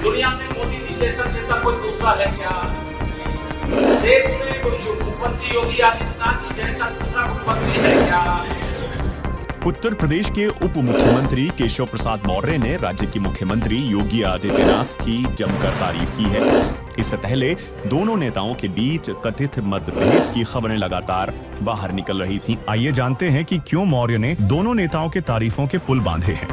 दुनिया में मोदी जी जैसा नेता कोई दूसरा है क्या? देश में मुख्यमंत्री योगी आदित्यनाथ जी जैसा दूसरा मुख्यमंत्री है क्या? उत्तर प्रदेश के उप मुख्यमंत्री केशव प्रसाद मौर्य ने राज्य के मुख्यमंत्री योगी आदित्यनाथ की जमकर तारीफ की है। इससे पहले दोनों नेताओं के बीच कथित मतभेद की खबरें लगातार बाहर निकल रही थीं। आइए जानते हैं कि क्यों मौर्य ने दोनों नेताओं के तारीफों के पुल बांधे हैं।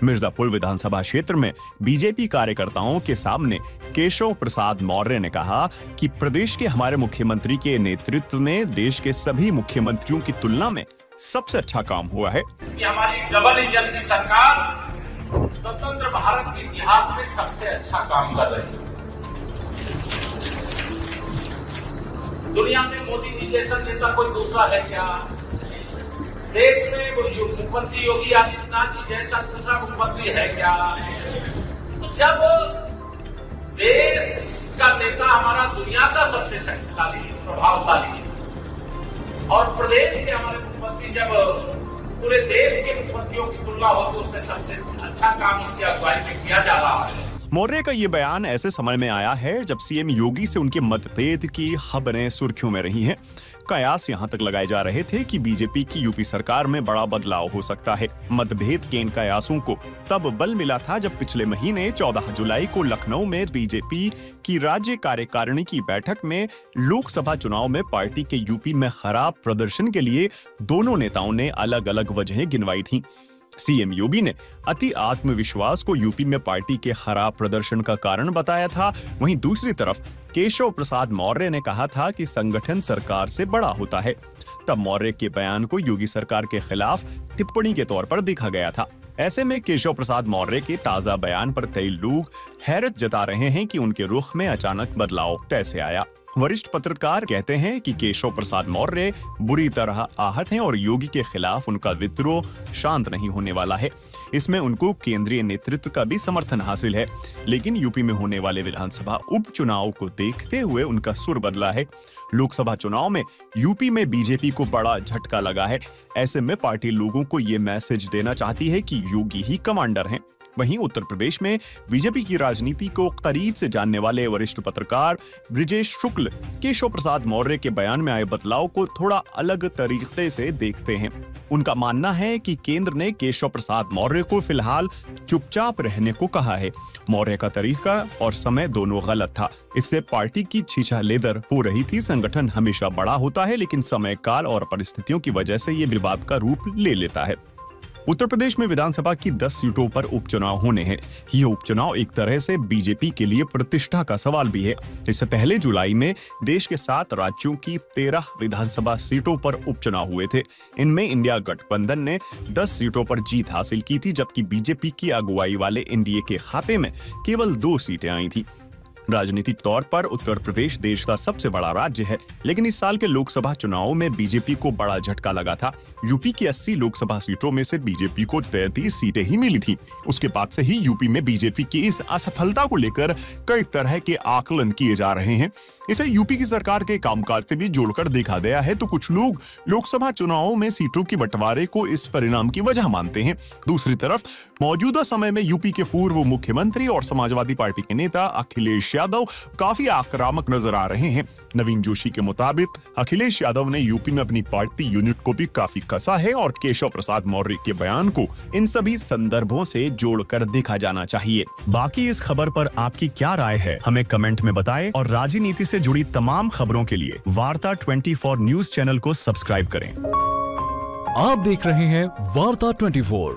मिर्जापुर विधानसभा क्षेत्र में बीजेपी कार्यकर्ताओं के सामने केशव प्रसाद मौर्य ने कहा कि प्रदेश के हमारे मुख्यमंत्री के नेतृत्व में देश के सभी मुख्यमंत्रियों की तुलना में सबसे अच्छा काम हुआ है। कि हमारी डबल इंजन की सरकार स्वतंत्र भारत के इतिहास में सबसे अच्छा काम कर रही है। दुनिया में मोदी जी जैसा नेता कोई दूसरा है क्या? देश में मुख्यमंत्री योगी आदित्यनाथ जी जैसा दूसरा मुख्यमंत्री है क्या? तो जब देश का नेता हमारा दुनिया का सबसे शक्तिशाली है, प्रभावशाली है, और प्रदेश के हमारे मुख्यमंत्री जब पूरे देश के मुख्यमंत्रियों की तुलना हो तो उसमें सबसे अच्छा काम उनकी अगुवाई में किया जा रहा है। मौर्य का ये बयान ऐसे समय में आया है जब सीएम योगी से उनके मतभेद की खबरें सुर्खियों में रही हैं। कयास यहां तक लगाए जा रहे थे कि बीजेपी की यूपी सरकार में बड़ा बदलाव हो सकता है। मतभेद के इन कयासों को तब बल मिला था जब पिछले महीने 14 जुलाई को लखनऊ में बीजेपी की राज्य कार्यकारिणी की बैठक में लोकसभा चुनाव में पार्टी के यूपी में खराब प्रदर्शन के लिए दोनों नेताओं ने अलग अलग वजहें गिनवाई थीं। सीएम योगी ने अति आत्मविश्वास को यूपी में पार्टी के खराब प्रदर्शन का कारण बताया था। वहीं दूसरी तरफ केशव प्रसाद मौर्य ने कहा था कि संगठन सरकार से बड़ा होता है। तब मौर्य के बयान को योगी सरकार के खिलाफ टिप्पणी के तौर पर देखा गया था। ऐसे में केशव प्रसाद मौर्य के ताजा बयान पर कई लोग हैरत जता रहे हैं कि उनके रुख में अचानक बदलाव कैसे आया। वरिष्ठ पत्रकार कहते हैं कि केशव प्रसाद मौर्य बुरी तरह आहत हैं और योगी के खिलाफ उनका विद्रोह शांत नहीं होने वाला है। इसमें उनको केंद्रीय नेतृत्व का भी समर्थन हासिल है, लेकिन यूपी में होने वाले विधानसभा उपचुनाव को देखते हुए उनका सुर बदला है। लोकसभा चुनाव में यूपी में बीजेपी को बड़ा झटका लगा है। ऐसे में पार्टी लोगों को ये मैसेज देना चाहती है कि योगी ही कमांडर हैं। वहीं उत्तर प्रदेश में बीजेपी की राजनीति को करीब से जानने वाले वरिष्ठ पत्रकार ब्रिजेश शुक्ल केशव प्रसाद मौर्य के बयान में आए बदलाव को थोड़ा अलग तरीके से देखते हैं। उनका मानना है कि केंद्र ने केशव प्रसाद मौर्य को फिलहाल चुपचाप रहने को कहा है। मौर्य का तरीका और समय दोनों गलत था। इससे पार्टी की छीछालेदर हो रही थी। संगठन हमेशा बड़ा होता है, लेकिन समय काल और परिस्थितियों की वजह से ये विवाद का रूप ले लेता है। उत्तर प्रदेश में विधानसभा की 10 सीटों पर उपचुनाव होने हैं। ये उपचुनाव एक तरह से बीजेपी के लिए प्रतिष्ठा का सवाल भी है। इससे पहले जुलाई में देश के 7 राज्यों की 13 विधानसभा सीटों पर उपचुनाव हुए थे। इनमें इंडिया गठबंधन ने 10 सीटों पर जीत हासिल की थी, जबकि बीजेपी की अगुवाई वाले एनडीए के खाते में केवल 2 सीटें आई थी। राजनीतिक तौर पर उत्तर प्रदेश देश का सबसे बड़ा राज्य है, लेकिन इस साल के लोकसभा चुनावों में बीजेपी को बड़ा झटका लगा था। यूपी की 80 लोकसभा सीटों में से बीजेपी को 33 सीटें ही मिली थी। उसके बाद से ही यूपी में बीजेपी की इस असफलता को लेकर कई तरह के आकलन किए जा रहे हैं। इसे यूपी की सरकार के कामकाज से भी जोड़कर देखा गया है तो कुछ लोग लोकसभा चुनावों में सीटों की बंटवारे को इस परिणाम की वजह मानते हैं। दूसरी तरफ मौजूदा समय में यूपी के पूर्व मुख्यमंत्री और समाजवादी पार्टी के नेता अखिलेश यादव काफी आक्रामक नजर आ रहे हैं। नवीन जोशी के मुताबिक अखिलेश यादव ने यूपी में अपनी पार्टी यूनिट को भी काफी कसा है और केशव प्रसाद मौर्य के बयान को इन सभी संदर्भों से जोड़कर देखा जाना चाहिए। बाकी इस खबर पर आपकी क्या राय है, हमें कमेंट में बताएं और राजनीति से जुड़ी तमाम खबरों के लिए वार्ता 24 न्यूज चैनल को सब्सक्राइब करें। आप देख रहे हैं वार्ता 24।